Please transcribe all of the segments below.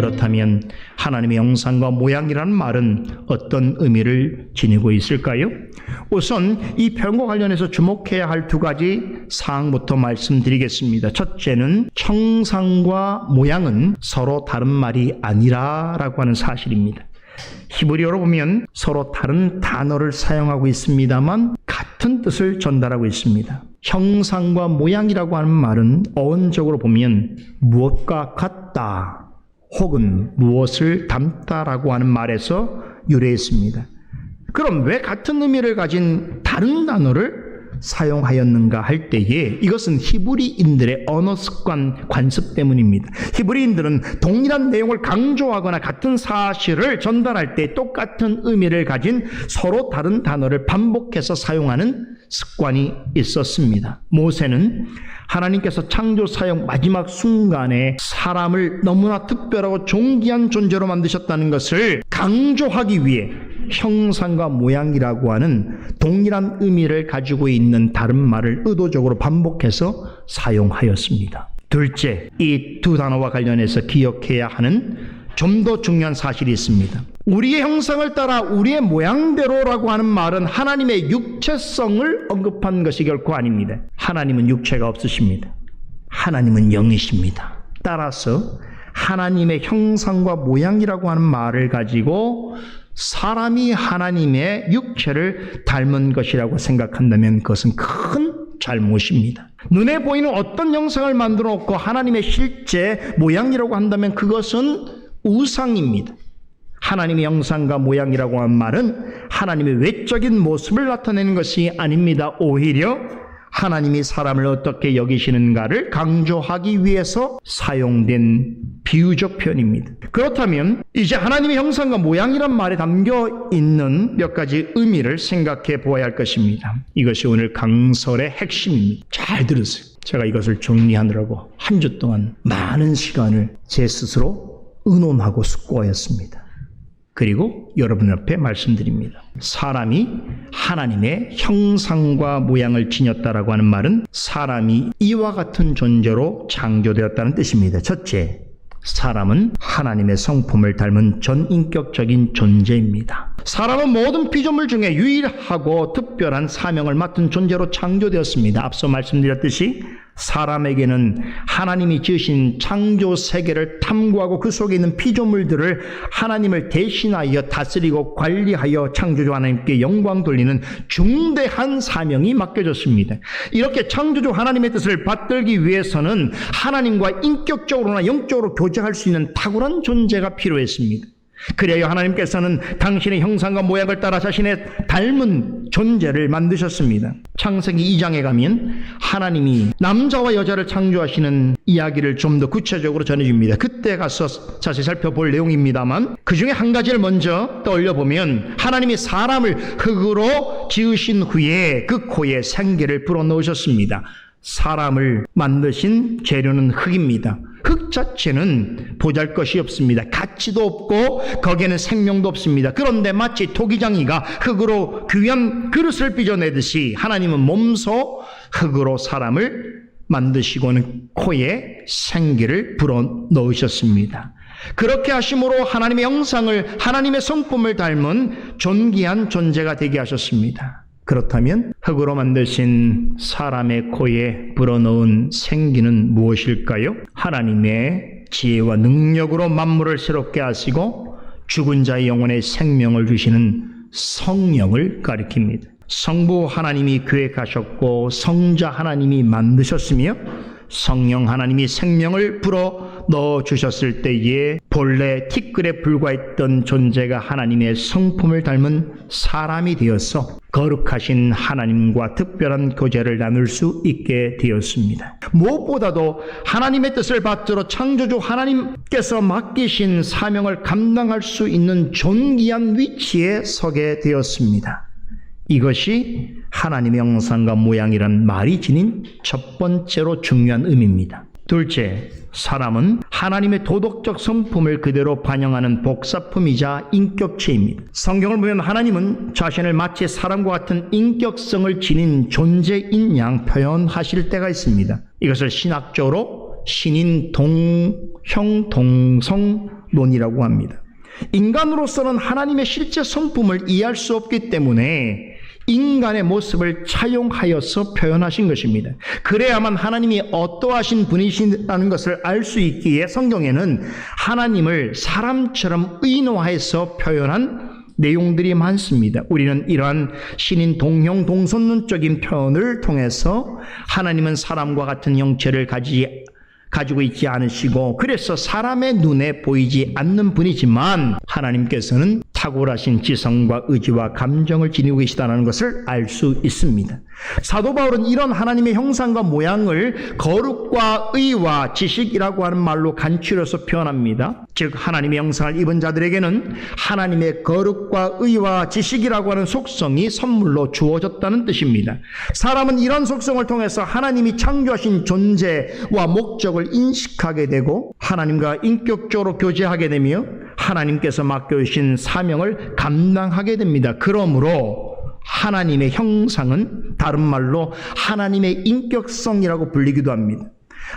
그렇다면 하나님의 형상과 모양이라는 말은 어떤 의미를 지니고 있을까요? 우선 이 표현과 관련해서 주목해야 할 두 가지 사항부터 말씀드리겠습니다. 첫째는 형상과 모양은 서로 다른 말이 아니라라고 하는 사실입니다. 히브리어로 보면 서로 다른 단어를 사용하고 있습니다만 같은 뜻을 전달하고 있습니다. 형상과 모양이라고 하는 말은 어원적으로 보면 무엇과 같다 혹은 무엇을 닮다라고 하는 말에서 유래했습니다. 그럼 왜 같은 의미를 가진 다른 단어를 사용하였는가 할 때에 이것은 히브리인들의 언어 습관, 관습 때문입니다. 히브리인들은 동일한 내용을 강조하거나 같은 사실을 전달할 때 똑같은 의미를 가진 서로 다른 단어를 반복해서 사용하는 습관이 있었습니다. 모세는 하나님께서 창조 사역 마지막 순간에 사람을 너무나 특별하고 존귀한 존재로 만드셨다는 것을 강조하기 위해 형상과 모양이라고 하는 동일한 의미를 가지고 있는 다른 말을 의도적으로 반복해서 사용하였습니다. 둘째, 이 두 단어와 관련해서 기억해야 하는 좀 더 중요한 사실이 있습니다. 우리의 형상을 따라 우리의 모양대로라고 하는 말은 하나님의 육체성을 언급한 것이 결코 아닙니다. 하나님은 육체가 없으십니다. 하나님은 영이십니다. 따라서 하나님의 형상과 모양이라고 하는 말을 가지고 사람이 하나님의 육체를 닮은 것이라고 생각한다면 그것은 큰 잘못입니다. 눈에 보이는 어떤 형상을 만들어 놓고 하나님의 실제 모양이라고 한다면 그것은 우상입니다. 하나님의 형상과 모양이라고 하는 말은 하나님의 외적인 모습을 나타내는 것이 아닙니다. 오히려 하나님이 사람을 어떻게 여기시는가를 강조하기 위해서 사용된 비유적 표현입니다. 그렇다면 이제 하나님의 형상과 모양이란 말에 담겨 있는 몇 가지 의미를 생각해 보아야 할 것입니다. 이것이 오늘 강설의 핵심입니다. 잘 들으세요. 제가 이것을 정리하느라고 한 주 동안 많은 시간을 제 스스로 의논하고 숙고하였습니다. 그리고 여러분 앞에 말씀드립니다. 사람이 하나님의 형상과 모양을 지녔다라고 하는 말은 사람이 이와 같은 존재로 창조되었다는 뜻입니다. 첫째, 사람은 하나님의 성품을 닮은 전인격적인 존재입니다. 사람은 모든 피조물 중에 유일하고 특별한 사명을 맡은 존재로 창조되었습니다. 앞서 말씀드렸듯이 사람에게는 하나님이 지으신 창조 세계를 탐구하고 그 속에 있는 피조물들을 하나님을 대신하여 다스리고 관리하여 창조주 하나님께 영광 돌리는 중대한 사명이 맡겨졌습니다. 이렇게 창조주 하나님의 뜻을 받들기 위해서는 하나님과 인격적으로나 영적으로 교제할 수 있는 탁월한 존재가 필요했습니다. 그래야 하나님께서는 당신의 형상과 모양을 따라 자신의 닮은 존재를 만드셨습니다. 창세기 2장에 가면 하나님이 남자와 여자를 창조하시는 이야기를 좀 더 구체적으로 전해줍니다. 그때 가서 자세히 살펴볼 내용입니다만 그 중에 한 가지를 먼저 떠올려보면 하나님이 사람을 흙으로 지으신 후에 그 코에 생기를 불어넣으셨습니다. 사람을 만드신 재료는 흙입니다. 흙 자체는 보잘것이 없습니다. 가치도 없고 거기에는 생명도 없습니다. 그런데 마치 토기장이가 흙으로 귀한 그릇을 빚어내듯이 하나님은 몸소 흙으로 사람을 만드시고는 코에 생기를 불어넣으셨습니다. 그렇게 하심으로 하나님의 형상을, 하나님의 성품을 닮은 존귀한 존재가 되게 하셨습니다. 그렇다면 흙으로 만드신 사람의 코에 불어넣은 생기는 무엇일까요? 하나님의 지혜와 능력으로 만물을 새롭게 하시고 죽은 자의 영혼에 생명을 주시는 성령을 가리킵니다. 성부 하나님이 계획하셨고 성자 하나님이 만드셨으며 성령 하나님이 생명을 불어 넣어주셨을 때에 본래 티끌에 불과했던 존재가 하나님의 성품을 닮은 사람이 되어서 거룩하신 하나님과 특별한 교제를 나눌 수 있게 되었습니다. 무엇보다도 하나님의 뜻을 받들어 창조주 하나님께서 맡기신 사명을 감당할 수 있는 존귀한 위치에 서게 되었습니다. 이것이 하나님의 형상과 모양이란 말이 지닌 첫 번째로 중요한 의미입니다. 둘째, 사람은 하나님의 도덕적 성품을 그대로 반영하는 복사품이자 인격체입니다. 성경을 보면 하나님은 자신을 마치 사람과 같은 인격성을 지닌 존재인 양 표현하실 때가 있습니다. 이것을 신학적으로 신인 동형 동성 논이라고 합니다. 인간으로서는 하나님의 실제 성품을 이해할 수 없기 때문에 인간의 모습을 차용하여서 표현하신 것입니다. 그래야만 하나님이 어떠하신 분이시라는 것을 알 수 있기에 성경에는 하나님을 사람처럼 의인화해서 표현한 내용들이 많습니다. 우리는 이러한 신인 동형동선론적인 표현을 통해서 하나님은 사람과 같은 형체를 가지고 있지 않으시고 그래서 사람의 눈에 보이지 않는 분이지만 하나님께서는 탁월하신 지성과 의지와 감정을 지니고 계시다는 것을 알 수 있습니다. 사도 바울은 이런 하나님의 형상과 모양을 거룩과 의와 지식이라고 하는 말로 간추려서 표현합니다. 즉 하나님의 형상을 입은 자들에게는 하나님의 거룩과 의와 지식이라고 하는 속성이 선물로 주어졌다는 뜻입니다. 사람은 이런 속성을 통해서 하나님이 창조하신 존재와 목적을 인식하게 되고 하나님과 인격적으로 교제하게 되며 하나님께서 맡겨주신 사명을 감당하게 됩니다. 그러므로 하나님의 형상은 다른 말로 하나님의 인격성이라고 불리기도 합니다.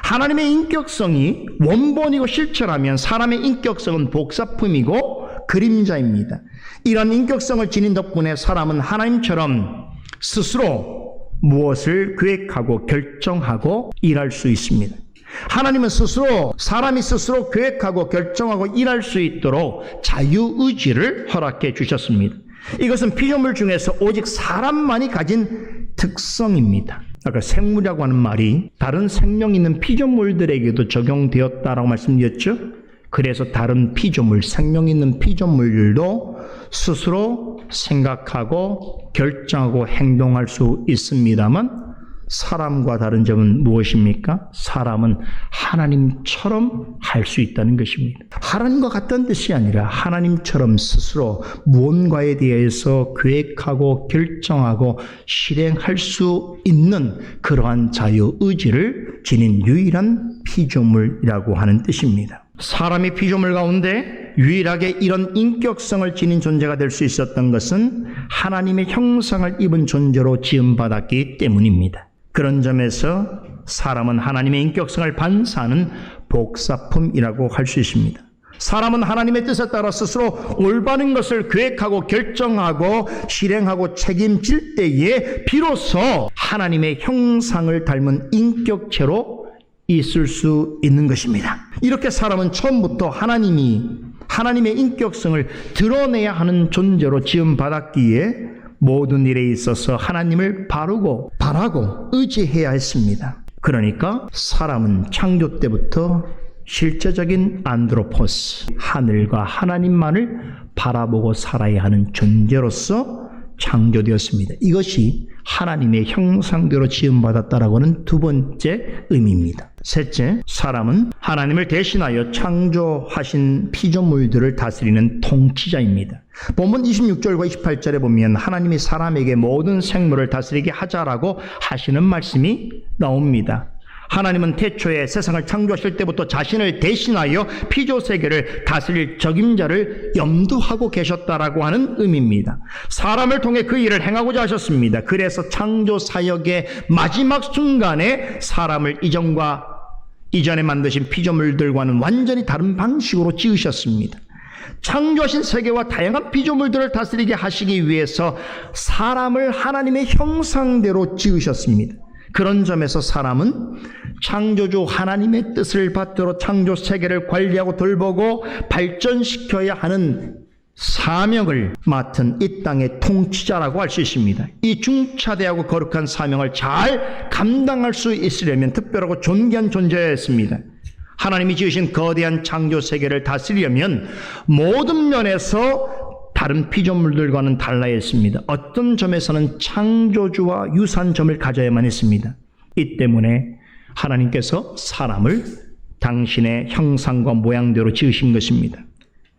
하나님의 인격성이 원본이고 실체라면 사람의 인격성은 복사품이고 그림자입니다. 이런 인격성을 지닌 덕분에 사람은 하나님처럼 스스로 무엇을 계획하고 결정하고 일할 수 있습니다. 하나님은 사람이 스스로 계획하고 결정하고 일할 수 있도록 자유의지를 허락해 주셨습니다. 이것은 피조물 중에서 오직 사람만이 가진 특성입니다. 아까 생물이라고 하는 말이 다른 생명 있는 피조물들에게도 적용되었다라고 말씀드렸죠. 그래서 다른 피조물, 생명 있는 피조물들도 스스로 생각하고 결정하고 행동할 수 있습니다만 사람과 다른 점은 무엇입니까? 사람은 하나님처럼 할 수 있다는 것입니다. 하나님과 같다는 뜻이 아니라 하나님처럼 스스로 무언가에 대해서 계획하고 결정하고 실행할 수 있는 그러한 자유의지를 지닌 유일한 피조물이라고 하는 뜻입니다. 사람이 피조물 가운데 유일하게 이런 인격성을 지닌 존재가 될 수 있었던 것은 하나님의 형상을 입은 존재로 지음받았기 때문입니다. 그런 점에서 사람은 하나님의 인격성을 반사하는 복사품이라고 할 수 있습니다. 사람은 하나님의 뜻에 따라 스스로 올바른 것을 계획하고 결정하고 실행하고 책임질 때에 비로소 하나님의 형상을 닮은 인격체로 있을 수 있는 것입니다. 이렇게 사람은 처음부터 하나님의 인격성을 드러내야 하는 존재로 지음받았기에 모든 일에 있어서 하나님을 바라고 의지해야 했습니다. 그러니까 사람은 창조 때부터 실제적인 안드로포스, 하늘과 하나님만을 바라보고 살아야 하는 존재로서 창조되었습니다. 이것이 하나님의 형상대로 지음받았다라고 하는 두 번째 의미입니다. 셋째, 사람은 하나님을 대신하여 창조하신 피조물들을 다스리는 통치자입니다. 본문 26절과 28절에 보면 하나님이 사람에게 모든 생물을 다스리게 하자라고 하시는 말씀이 나옵니다. 하나님은 태초에 세상을 창조하실 때부터 자신을 대신하여 피조세계를 다스릴 적임자를 염두하고 계셨다라고 하는 의미입니다. 사람을 통해 그 일을 행하고자 하셨습니다. 그래서 창조 사역의 마지막 순간에 사람을 이전에 만드신 피조물들과는 완전히 다른 방식으로 지으셨습니다. 창조하신 세계와 다양한 피조물들을 다스리게 하시기 위해서 사람을 하나님의 형상대로 지으셨습니다. 그런 점에서 사람은 창조주 하나님의 뜻을 받들어 창조 세계를 관리하고 돌보고 발전시켜야 하는 사명을 맡은 이 땅의 통치자라고 할 수 있습니다. 이 중차대하고 거룩한 사명을 잘 감당할 수 있으려면 특별하고 존귀한 존재였습니다. 하나님이 지으신 거대한 창조 세계를 다스리려면 모든 면에서 다른 피조물들과는 달라야 했습니다. 어떤 점에서는 창조주와 유사한 점을 가져야만 했습니다. 이 때문에 하나님께서 사람을 당신의 형상과 모양대로 지으신 것입니다.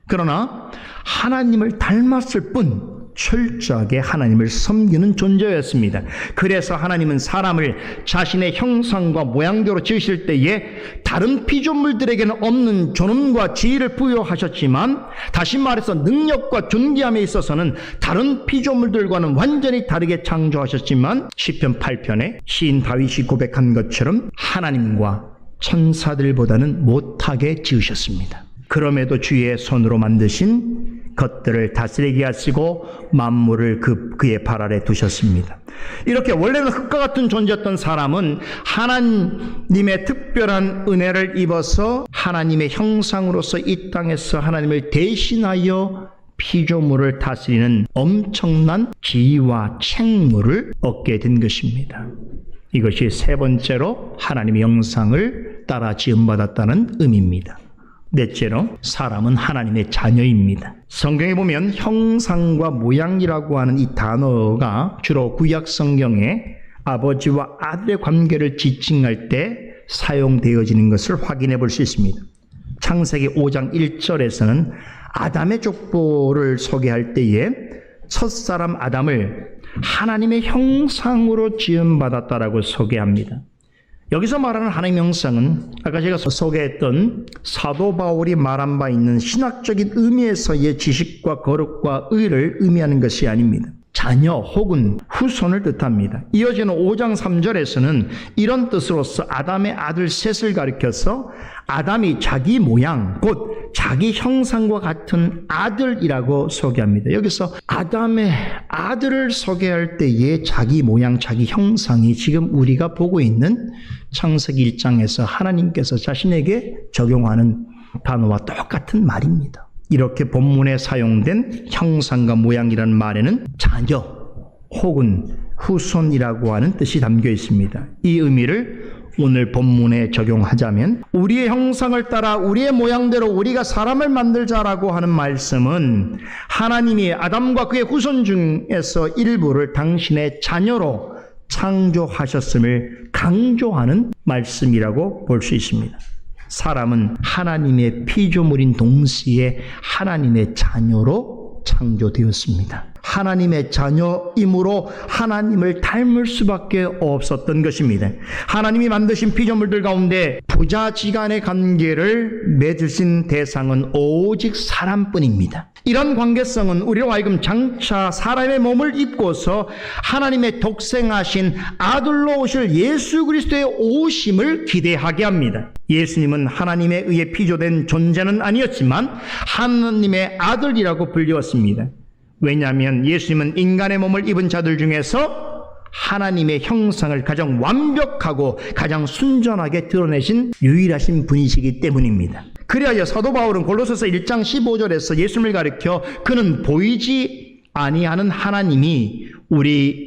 그러나 하나님을 닮았을 뿐 철저하게 하나님을 섬기는 존재였습니다. 그래서 하나님은 사람을 자신의 형상과 모양대로 지으실 때에 다른 피조물들에게는 없는 존엄과 지위를 부여하셨지만, 다시 말해서 능력과 존귀함에 있어서는 다른 피조물들과는 완전히 다르게 창조하셨지만, 시편 8편에 시인 다윗이 고백한 것처럼 하나님과 천사들보다는 못하게 지으셨습니다. 그럼에도 주의 손으로 만드신 것들을 다스리게 하시고 만물을 그의 발 아래 두셨습니다. 이렇게 원래는 흙과 같은 존재였던 사람은 하나님의 특별한 은혜를 입어서 하나님의 형상으로서 이 땅에서 하나님을 대신하여 피조물을 다스리는 엄청난 지위와 책무를 얻게 된 것입니다. 이것이 세 번째로 하나님의 형상을 따라 지음받았다는 의미입니다. 넷째로 사람은 하나님의 자녀입니다. 성경에 보면 형상과 모양이라고 하는 이 단어가 주로 구약 성경에 아버지와 아들의 관계를 지칭할 때 사용되어지는 것을 확인해 볼 수 있습니다. 창세기 5장 1절에서는 아담의 족보를 소개할 때에 첫사람 아담을 하나님의 형상으로 지음받았다라고 소개합니다. 여기서 말하는 하나님의 형상은 아까 제가 소개했던 사도 바울이 말한 바 있는 신학적인 의미에서의 지식과 거룩과 의를 의미하는 것이 아닙니다. 자녀 혹은 후손을 뜻합니다. 이어지는 5장 3절에서는 이런 뜻으로서 아담의 아들 셋을 가리켜서 아담이 자기 모양 곧 자기 형상과 같은 아들이라고 소개합니다. 여기서 아담의 아들을 소개할 때의 자기 모양, 자기 형상이 지금 우리가 보고 있는 창세기 1장에서 하나님께서 자신에게 적용하는 단어와 똑같은 말입니다. 이렇게 본문에 사용된 형상과 모양이라는 말에는 자녀 혹은 후손이라고 하는 뜻이 담겨 있습니다. 이 의미를 오늘 본문에 적용하자면 우리의 형상을 따라 우리의 모양대로 우리가 사람을 만들자라고 하는 말씀은 하나님이 아담과 그의 후손 중에서 일부를 당신의 자녀로 창조하셨음을 강조하는 말씀이라고 볼 수 있습니다. 사람은 하나님의 피조물인 동시에 하나님의 자녀로 창조되었습니다. 하나님의 자녀이므로 하나님을 닮을 수밖에 없었던 것입니다. 하나님이 만드신 피조물들 가운데 부자지간의 관계를 맺으신 대상은 오직 사람뿐입니다. 이런 관계성은 우리로 하여금 장차 사람의 몸을 입고서 하나님의 독생하신 아들로 오실 예수 그리스도의 오심을 기대하게 합니다. 예수님은 하나님에 의해 피조된 존재는 아니었지만 하나님의 아들이라고 불리웠습니다. 왜냐하면 예수님은 인간의 몸을 입은 자들 중에서 하나님의 형상을 가장 완벽하고 가장 순전하게 드러내신 유일하신 분이시기 때문입니다. 그리하여 사도 바울은 골로새서 1장 15절에서 예수님을 가리켜 그는 보이지 아니하는 하나님이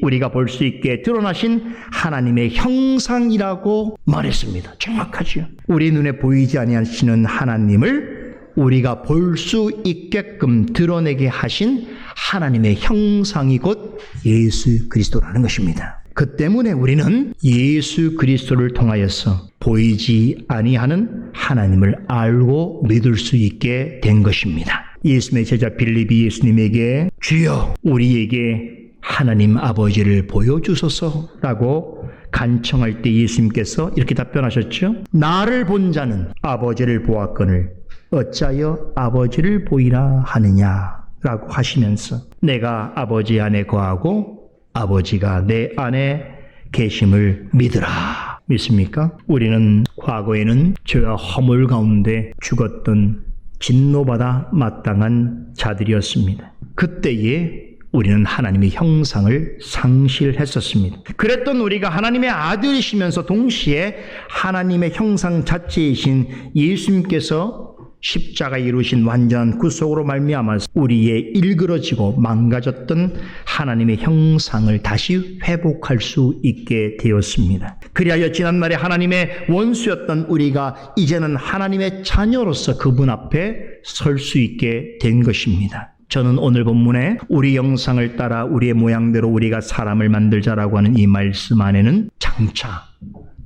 우리가 볼 수 있게 드러나신 하나님의 형상이라고 말했습니다. 정확하죠. 우리 눈에 보이지 아니하시는 하나님을 우리가 볼 수 있게끔 드러내게 하신 하나님의 형상이 곧 예수 그리스도라는 것입니다. 그 때문에 우리는 예수 그리스도를 통하여서 보이지 아니하는 하나님을 알고 믿을 수 있게 된 것입니다. 예수님의 제자 빌립이 예수님에게 주여 우리에게 하나님 아버지를 보여주소서라고 간청할 때 예수님께서 이렇게 답변하셨죠. 나를 본 자는 아버지를 보았거늘 어찌하여 아버지를 보이라 하느냐라고 하시면서 내가 아버지 안에 거하고 아버지가 내 안에 계심을 믿으라. 믿습니까? 우리는 과거에는 죄와 허물 가운데 죽었던 진노받아 마땅한 자들이었습니다. 그때에 우리는 하나님의 형상을 상실했었습니다. 그랬던 우리가 하나님의 아들이시면서 동시에 하나님의 형상 자체이신 예수님께서 십자가에 이루신 완전한 구속으로 말미암아서 우리의 일그러지고 망가졌던 하나님의 형상을 다시 회복할 수 있게 되었습니다. 그리하여 지난날에 하나님의 원수였던 우리가 이제는 하나님의 자녀로서 그분 앞에 설 수 있게 된 것입니다. 저는 오늘 본문에 우리 형상을 따라 우리의 모양대로 우리가 사람을 만들자라고 하는 이 말씀 안에는 장차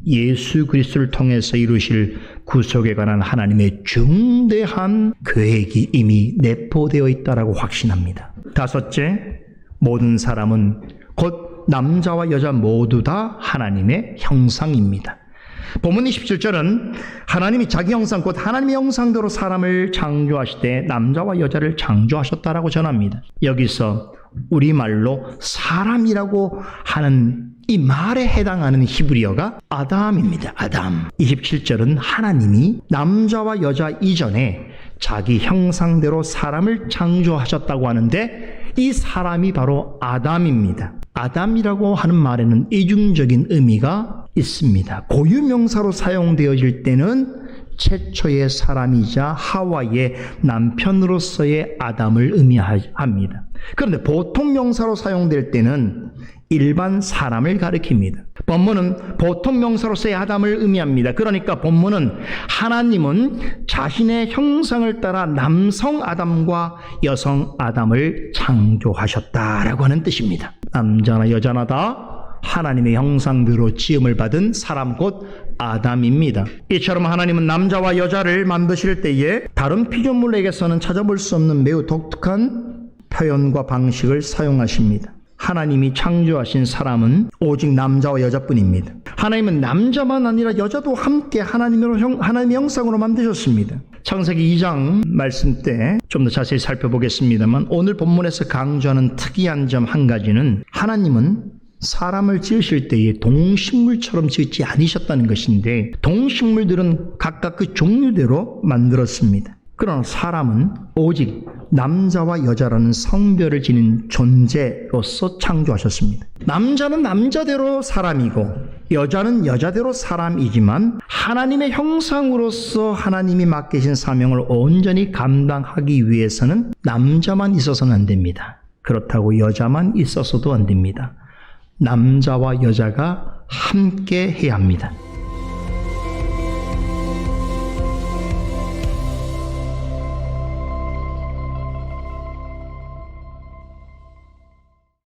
예수 그리스도를 통해서 이루실 구속에 관한 하나님의 중대한 계획이 이미 내포되어 있다라고 확신합니다. 다섯째, 모든 사람은 곧 남자와 여자 모두 다 하나님의 형상입니다. 본문 27절은 하나님이 자기 형상 곧 하나님의 형상대로 사람을 창조하시되 남자와 여자를 창조하셨다라고 전합니다. 여기서 우리말로 사람이라고 하는 이 말에 해당하는 히브리어가 아담입니다. 아담. 27절은 하나님이 남자와 여자 이전에 자기 형상대로 사람을 창조하셨다고 하는데 이 사람이 바로 아담입니다. 아담이라고 하는 말에는 이중적인 의미가 있습니다. 고유명사로 사용되어질 때는 최초의 사람이자 하와의 남편으로서의 아담을 의미합니다. 그런데 보통 명사로 사용될 때는 일반 사람을 가리킵니다. 본문은 보통 명사로서의 아담을 의미합니다. 그러니까 본문은 하나님은 자신의 형상을 따라 남성 아담과 여성 아담을 창조하셨다라고 하는 뜻입니다. 남자나 여자나 다 하나님의 형상대로 지음을 받은 사람 곧 아담입니다. 이처럼 하나님은 남자와 여자를 만드실 때에 다른 피조물에게서는 찾아볼 수 없는 매우 독특한 표현과 방식을 사용하십니다. 하나님이 창조하신 사람은 오직 남자와 여자뿐입니다. 하나님은 남자만 아니라 여자도 함께 하나님의 형상으로 만드셨습니다. 창세기 2장 말씀 때 좀 더 자세히 살펴보겠습니다만 오늘 본문에서 강조하는 특이한 점 한 가지는 하나님은 사람을 지으실 때에 동식물처럼 지었지 않으셨다는 것인데 동식물들은 각각 그 종류대로 만들었습니다. 그러나 사람은 오직 남자와 여자라는 성별을 지닌 존재로서 창조하셨습니다. 남자는 남자대로 사람이고 여자는 여자대로 사람이지만 하나님의 형상으로서 하나님이 맡기신 사명을 온전히 감당하기 위해서는 남자만 있어서는 안 됩니다. 그렇다고 여자만 있어서도 안 됩니다. 남자와 여자가 함께 해야 합니다.